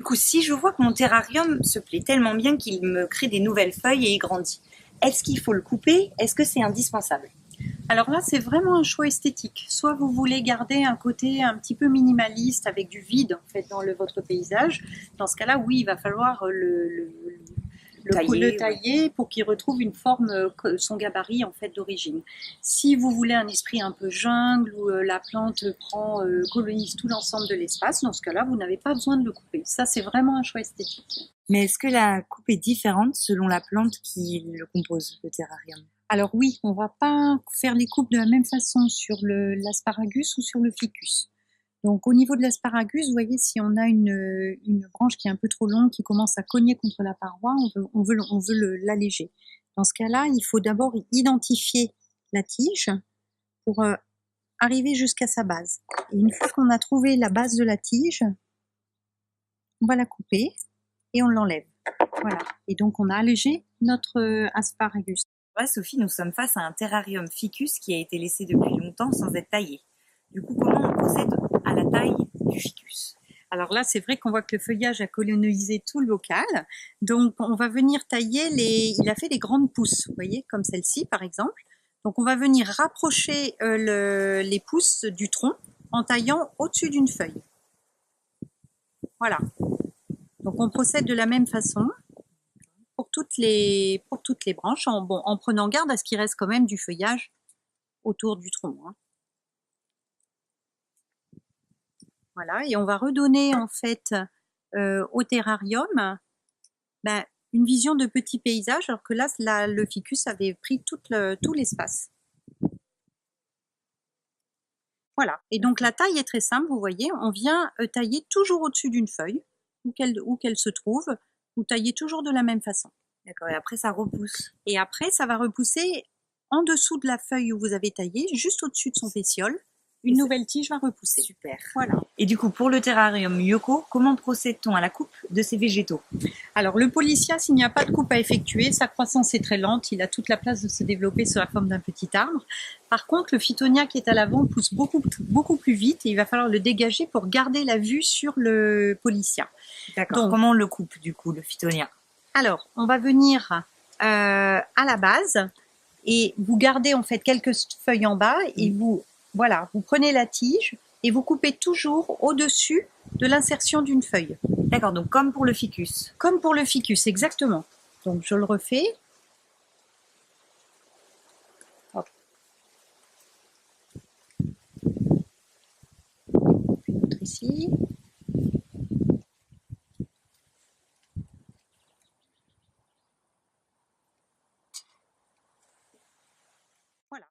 coup, si je vois que mon terrarium se plaît tellement bien qu'il me crée des nouvelles feuilles et il grandit, est-ce qu'il faut le couper? Est-ce que c'est indispensable? Alors là, c'est vraiment un choix esthétique. Soit vous voulez garder un côté un petit peu minimaliste avec du vide en fait dans votre paysage. Dans ce cas-là, oui, il va falloir le tailler pour qu'il retrouve une forme, son gabarit en fait d'origine. Si vous voulez un esprit un peu jungle où la plante colonise tout l'ensemble de l'espace, dans ce cas-là, vous n'avez pas besoin de le couper. Ça, c'est vraiment un choix esthétique. Mais est-ce que la coupe est différente selon la plante qui le compose, le terrarium? Alors oui, on va pas faire les coupes de la même façon sur l'asparagus ou sur le ficus. Donc au niveau de l'asparagus, vous voyez, si on a une branche qui est un peu trop longue, qui commence à cogner contre la paroi, on veut l'alléger. Dans ce cas-là, il faut d'abord identifier la tige pour arriver jusqu'à sa base. Et une fois qu'on a trouvé la base de la tige, on va la couper et on l'enlève. Voilà. Et donc on a allégé notre asparagus. Ouais, Sophie, nous sommes face à un terrarium ficus qui a été laissé depuis longtemps sans être taillé. Du coup, comment on procède à la taille du ficus? Alors là, c'est vrai qu'on voit que le feuillage a colonisé tout le bocal. Donc, on va venir tailler il a fait des grandes pousses, vous voyez, comme celle-ci, par exemple. Donc, on va venir rapprocher les pousses du tronc en taillant au-dessus d'une feuille. Voilà. Donc, on procède de la même façon pour toutes les branches, en prenant garde à ce qu'il reste quand même du feuillage autour du tronc. Hein. Voilà, et on va redonner en fait au terrarium une vision de petit paysage, alors que là, le ficus avait pris tout l'espace. Voilà, et donc la taille est très simple, vous voyez, on vient tailler toujours au-dessus d'une feuille, où qu'elle se trouve, vous taillez toujours de la même façon. D'accord, et après ça repousse. Et après, ça va repousser en dessous de la feuille où vous avez taillé, juste au-dessus de son pétiole, une nouvelle tige va repousser. Super. Voilà. Et du coup, pour le terrarium Yoko, comment procède-t-on à la coupe de ces végétaux? Alors, le polycia, s'il n'y a pas de coupe à effectuer, sa croissance est très lente, il a toute la place de se développer sous la forme d'un petit arbre. Par contre, le phytonia qui est à l'avant pousse beaucoup plus vite et il va falloir le dégager pour garder la vue sur le polycia. D'accord. Donc, comment on le coupe, du coup, le phytonia? Alors, on va venir à la base et vous gardez en fait quelques feuilles en bas et vous prenez la tige et vous coupez toujours au-dessus de l'insertion d'une feuille. D'accord, donc comme pour le ficus. Comme pour le ficus, exactement. Donc je le refais. Hop. Une autre ici. Voilà.